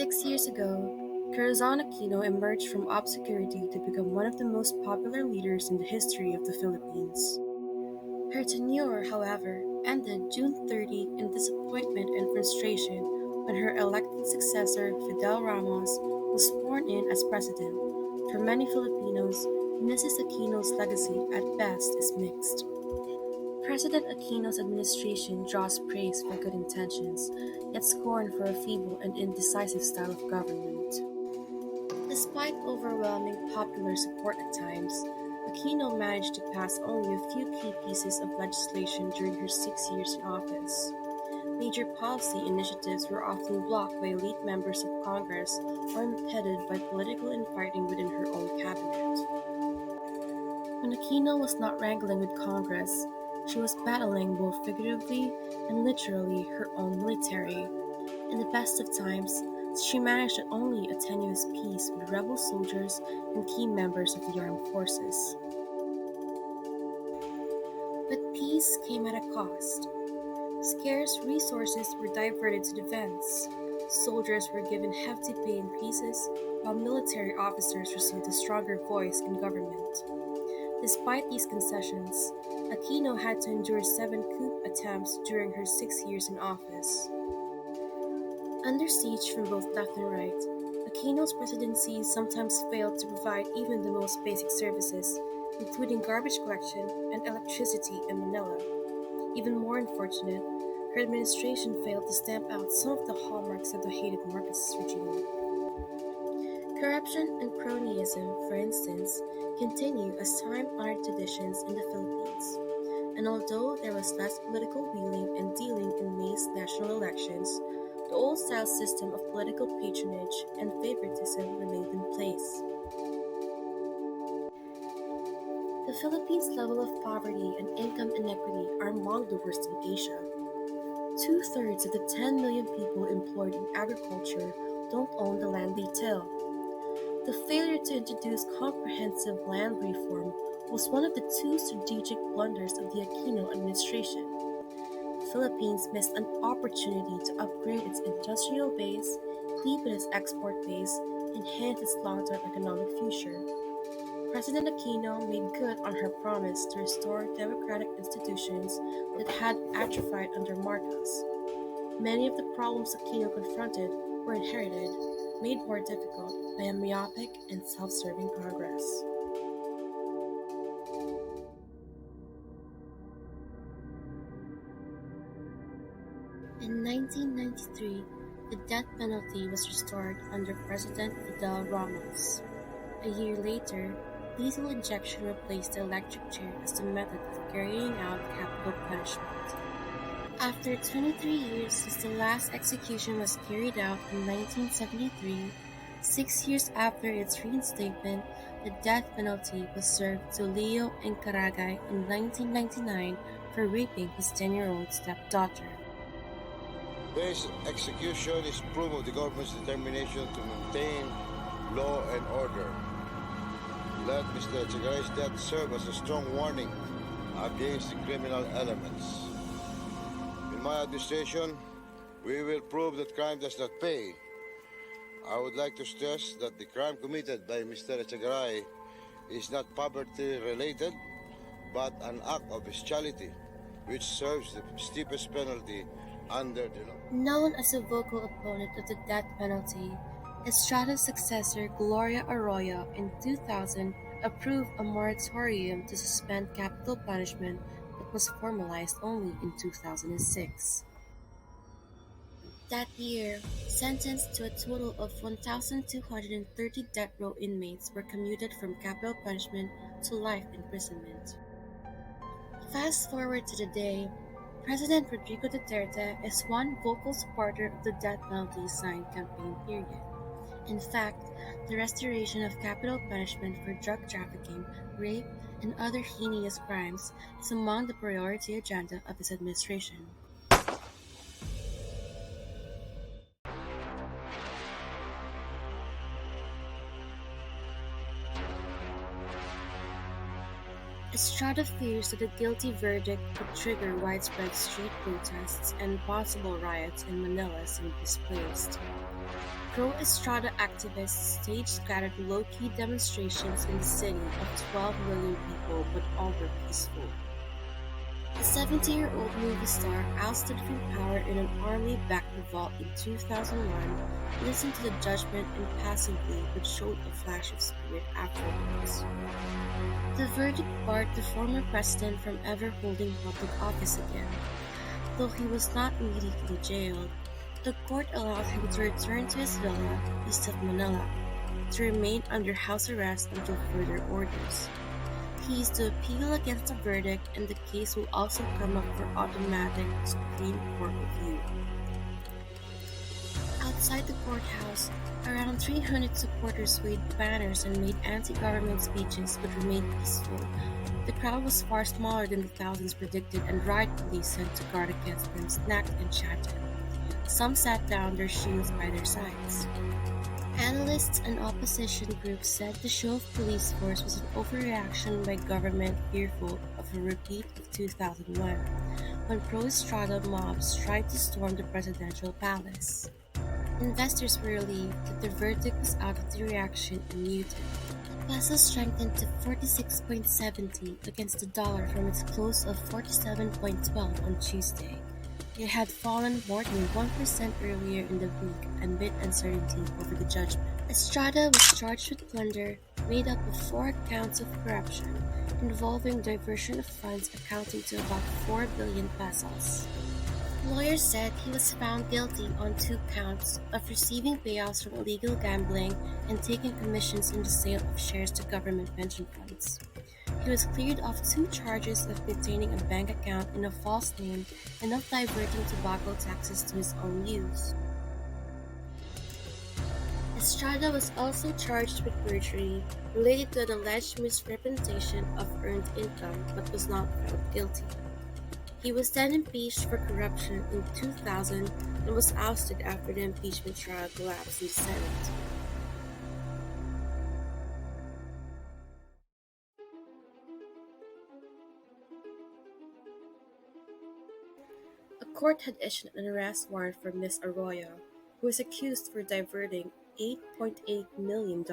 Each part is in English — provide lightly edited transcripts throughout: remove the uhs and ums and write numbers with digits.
6 years ago, Corazon Aquino emerged from obscurity to become one of the most popular leaders in the history of the Philippines. Her tenure, however, ended June 30 in disappointment and frustration when her elected successor, Fidel Ramos, was sworn in as president. For many Filipinos, Mrs. Aquino's legacy at best is mixed. President Aquino's administration draws praise for good intentions, yet scorn for a feeble and indecisive style of government. Despite overwhelming popular support at times, Aquino managed to pass only a few key pieces of legislation during her 6 years in office. Major policy initiatives were often blocked by elite members of Congress or impeded by political infighting within her own cabinet. When Aquino was not wrangling with Congress, she was battling both figuratively and literally her own military. In the best of times, she managed only a tenuous peace with rebel soldiers and key members of the armed forces. But peace came at a cost. Scarce resources were diverted to defense. Soldiers were given hefty pay increases, while military officers received a stronger voice in government. Despite these concessions, Aquino had to endure 7 coup attempts during her 6 years in office. Under siege from both left and right, Aquino's presidency sometimes failed to provide even the most basic services, including garbage collection and electricity in Manila. Even more unfortunate, her administration failed to stamp out some of the hallmarks of the hated Marcos regime. Corruption and cronyism, for instance, continue as time-honored traditions in the Philippines. And although there was less political wheeling and dealing in May's national elections, the old-style system of political patronage and favoritism remained in place. The Philippines' level of poverty and income inequity are among the worst in Asia. Two-thirds of the 10 million people employed in agriculture don't own the land they till. The failure to introduce comprehensive land reform was one of the two strategic blunders of the Aquino administration. The Philippines missed an opportunity to upgrade its industrial base, deepen its export base, and enhance its long-term economic future. President Aquino made good on her promise to restore democratic institutions that had atrophied under Marcos. Many of the problems Aquino confronted were inherited, made more difficult by a myopic and self-serving Congress. In 1993, the death penalty was restored under President Fidel Ramos. A year later, lethal injection replaced the electric chair as the method of carrying out capital punishment. After 23 years since the last execution was carried out in 1973, 6 years after its reinstatement, the death penalty was served to Leo Encaragay in 1999 for raping his 10-year-old stepdaughter. This execution is proof of the government's determination to maintain law and order. Let Mr. Echegaray's death serve as a strong warning against the criminal elements. In my administration, we will prove that crime does not pay. I would like to stress that the crime committed by Mr. Echegaray is not poverty-related, but an act of bestiality, which serves the steepest penalty under the law. Known as a vocal opponent of the death penalty, Estrada's successor Gloria Arroyo in 2000 approved a moratorium to suspend capital punishment that was formalized only in 2006. That year, sentenced to a total of 1,230 death row inmates were commuted from capital punishment to life imprisonment. Fast forward to today, President Rodrigo Duterte is one vocal supporter of the death penalty signed campaign period. In fact, the restoration of capital punishment for drug trafficking, rape, and other heinous crimes is among the priority agenda of his administration. Estrada fears that a guilty verdict could trigger widespread street protests and possible riots in Manila soon displaced. pro-Estrada activists staged scattered low-key demonstrations in the city of 12 million people, but all were peaceful. The 70-year-old movie star ousted from power in an army-backed revolt in 2001, listened to the judgment impassively but showed a flash of spirit afterwards. The verdict barred the former president from ever holding public office again. Though he was not immediately jailed, the court allowed him to return to his villa east of Manila, to remain under house arrest until further orders. He is to appeal against the verdict, and the case will also come up for automatic Supreme Court review. Outside the courthouse, around 300 supporters waved banners and made anti-government speeches but remained peaceful. The crowd was far smaller than the thousands predicted, and riot police sent to guard against them snapped and chatted. Some sat down, their shields by their sides. Analysts and opposition groups said the show of police force was an overreaction by government fearful of a repeat of 2001, when pro-Estrada mobs tried to storm the presidential palace. Investors were relieved that the verdict was out of the reaction and muted. The peso strengthened to 46.70 against the dollar from its close of 47.12 on Tuesday. It had fallen more than 1% earlier in the week amid uncertainty over the judgment. Estrada was charged with plunder made up of 4 counts of corruption involving diversion of funds amounting to about 4 billion pesos. Lawyers said he was found guilty on 2 counts of receiving payouts from illegal gambling and taking commissions in the sale of shares to government pension funds. He was cleared of 2 charges of maintaining a bank account in a false name and of diverting tobacco taxes to his own use. Estrada was also charged with perjury related to an alleged misrepresentation of earned income but was not found guilty. He was then impeached for corruption in 2000 and was ousted after the impeachment trial collapsed in the Senate. A court had issued an arrest warrant for Ms. Arroyo, who is accused for diverting $8.8 million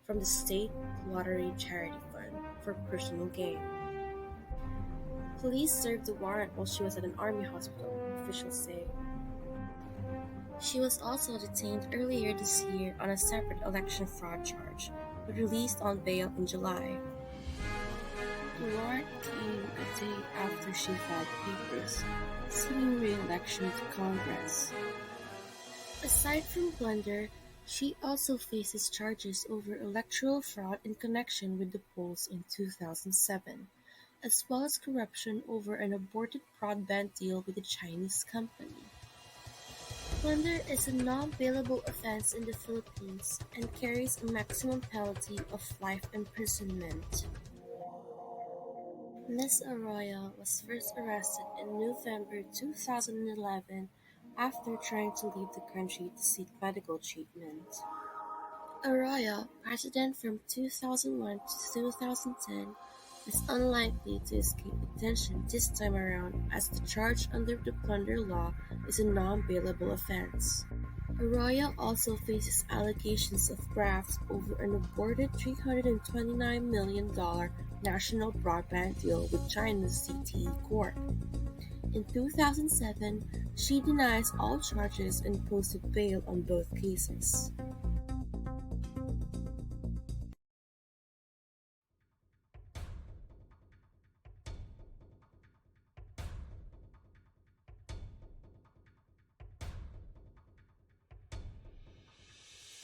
from the state lottery charity fund for personal gain. Police served the warrant while she was at an army hospital, officials say. She was also detained earlier this year on a separate election fraud charge, but released on bail in July. The warrant came a day after she filed papers seeking re-election to Congress. Aside from plunder, she also faces charges over electoral fraud in connection with the polls in 2007, as well as corruption over an aborted broadband deal with a Chinese company. Plunder is a non-bailable offense in the Philippines and carries a maximum penalty of life imprisonment. Ms. Arroyo was first arrested in November 2011 after trying to leave the country to seek medical treatment. Arroyo, president from 2001 to 2010, is unlikely to escape detention this time around as the charge under the plunder law is a non-bailable offense. Arroyo also faces allegations of graft over an aborted $329 million national broadband deal with China's ZTE Corp. In 2007, she denies all charges and posted bail on both cases.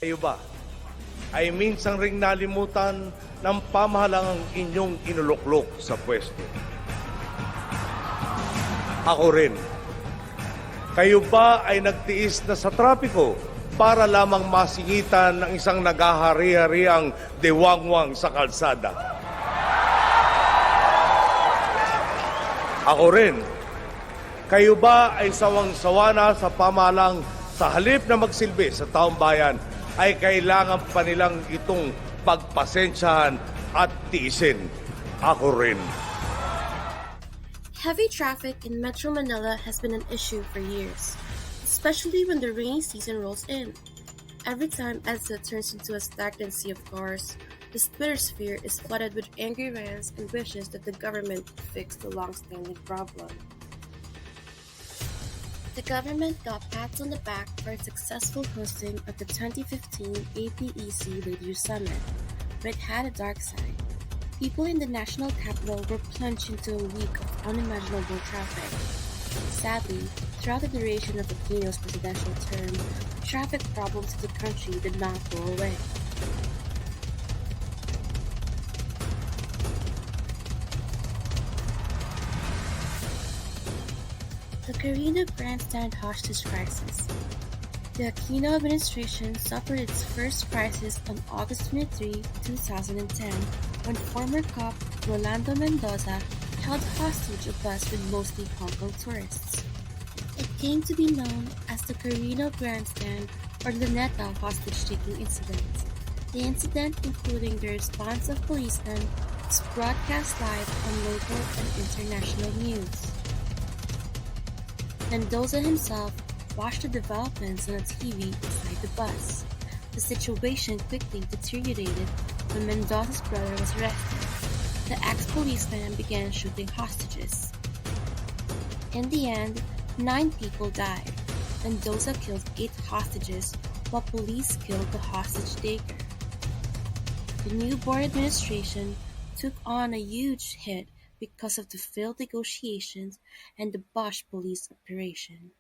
Kayo ba ay minsang ring nalimutan ng pamahalang inyong inuluklok sa pwesto? Ako rin. Kayo ba ay nagtiis na sa trapiko para lamang masingitan ng isang naghahari-hariang dewangwang sa kalsada? Ako rin. Kayo ba ay sawang-sawa na sa pamahalang sa halip na magsilbi sa taong bayan ay kailangan pa nilang itong pagpasensyahan at tiisin? Ako rin. Heavy traffic in Metro Manila has been an issue for years, especially when the rainy season rolls in. Every time EDSA turns into a stagnant sea of cars, the Twitter sphere is flooded with angry rants and wishes that the government would fix the long-standing problem. The government got pats on the back for its successful hosting of the 2015 APEC Radio Summit, but it had a dark side. People in the national capital were plunged into a week of unimaginable traffic. Sadly, throughout the duration of Aquino's presidential term, the traffic problems of the country did not go away. The Carino Grandstand hostage crisis. The Aquino administration suffered its first crisis on August 23, 2010, when former cop Rolando Mendoza held hostage a bus with mostly Hong Kong tourists. It came to be known as the Carino Grandstand or Luneta hostage-taking incident. The incident, including the response of policemen, was broadcast live on local and international news. Mendoza himself watched the developments on a TV inside the bus. The situation quickly deteriorated when Mendoza's brother was arrested. The ex-policeman began shooting hostages. In the end, 9 people died. Mendoza killed 8 hostages, while police killed the hostage-taker. The new Board administration took on a huge hit because of the failed negotiations and the Bosch police operation.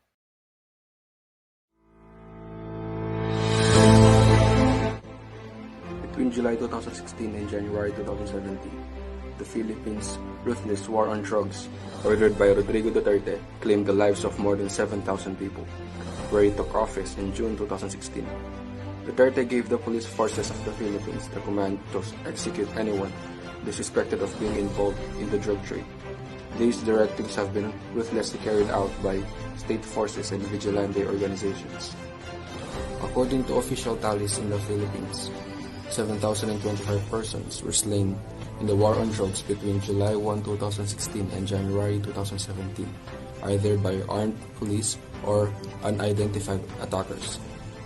Between July 2016 and January 2017, the Philippines' ruthless war on drugs, ordered by Rodrigo Duterte, claimed the lives of more than 7,000 people, where he took office in June 2016. Duterte gave the police forces of the Philippines the command to execute anyone suspected of being involved in the drug trade. These directives have been ruthlessly carried out by state forces and vigilante organizations. According to official tallies in the Philippines, 7,025 persons were slain in the war on drugs between July 1, 2016 and January 2017, either by armed police or unidentified attackers.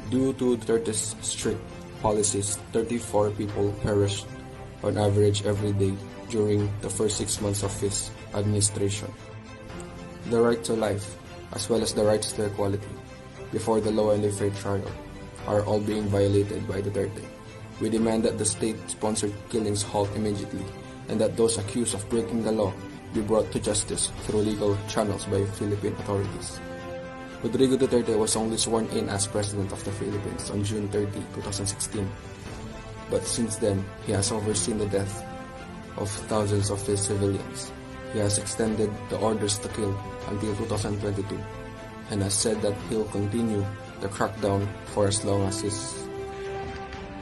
Due to Duterte's strict policies, 34 people perished on average every day during the first 6 months of his administration. The right to life, as well as the rights to equality before the law and the fair trial, are all being violated by Duterte. We demand that the state-sponsored killings halt immediately and that those accused of breaking the law be brought to justice through legal channels by Philippine authorities. Rodrigo Duterte was only sworn in as President of the Philippines on June 30, 2016. But since then, he has overseen the death of thousands of his civilians. He has extended the orders to kill until 2022 and has said that he'll continue the crackdown for as long as his.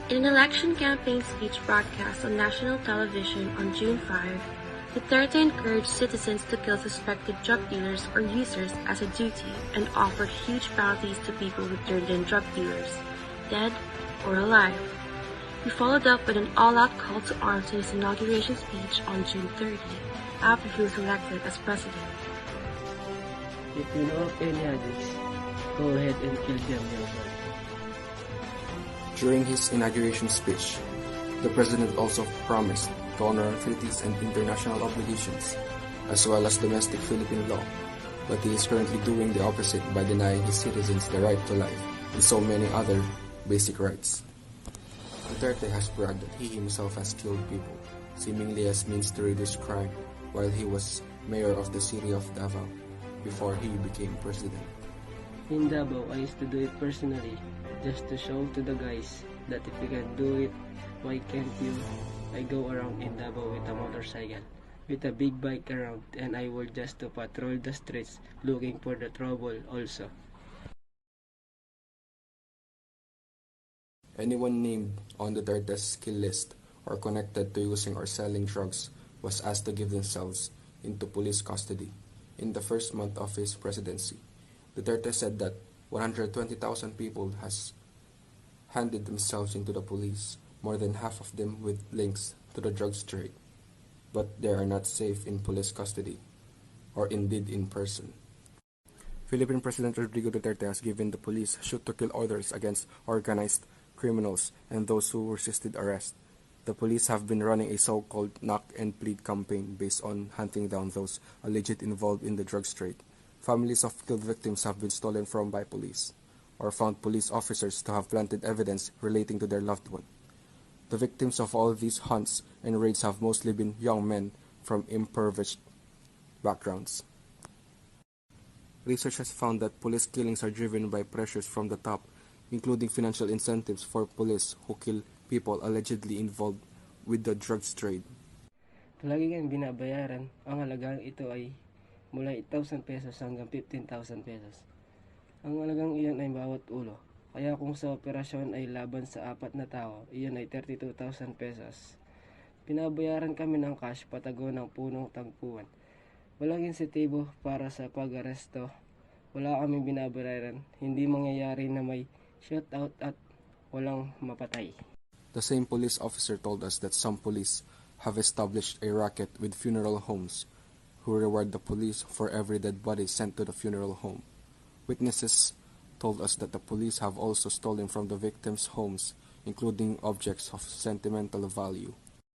In an election campaign speech broadcast on national television on June 5, Duterte encouraged citizens to kill suspected drug dealers or users as a duty and offered huge bounties to people who turned in drug dealers, dead or alive. He followed up with an all-out call to arms in his inauguration speech on June 30, after he was elected as president. If you know of any others, go ahead and kill them yourself. During his inauguration speech, the president also promised to honor treaties and international obligations, as well as domestic Philippine law, but he is currently doing the opposite by denying his citizens the right to life and so many other basic rights. Duterte has bragged that he himself has killed people, seemingly as means to reduce crime, while he was mayor of the city of Davao before he became president. In Davao, I used to do it personally, just to show to the guys that if you can do it, why can't you? I go around in Davao with a motorcycle, with a big bike around, and I will just to patrol the streets looking for the trouble also. Anyone named on Duterte's kill list or connected to using or selling drugs was asked to give themselves into police custody. In the first month of his presidency, Duterte said that 120,000 people has handed themselves into the police, more than half of them with links to the drugs trade. But they are not safe in police custody, or indeed in person. Philippine President Rodrigo Duterte has given the police shoot-to-kill orders against organized criminals and those who resisted arrest. The police have been running a so-called knock and plead campaign based on hunting down those alleged involved in the drugs trade. Families of killed victims have been stolen from by police, or found police officers to have planted evidence relating to their loved one. The victims of all these hunts and raids have mostly been young men from impoverished backgrounds. Research has found that police killings are driven by pressures from the top, including financial incentives for police who kill people allegedly involved with the drugs trade. Palagi kang binabayaran, ang halagang ito ay mula 8,000 pesos hanggang 15,000 pesos. Ang halagang iyon ay bawat ulo. Kaya kung sa operasyon ay laban sa 4 na tao, iyon ay 32,000 pesos. Binabayaran kami ng cash patago ng punong tagpuan. Walang insentibo para sa pag-aresto. Wala kaming binabayaran. Hindi mangyayari na may shootout at walang mapatay. The same police officer told us that some police have established a racket with funeral homes who reward the police for every dead body sent to the funeral home. Witnesses told us that the police have also stolen from the victims' homes, including objects of sentimental value.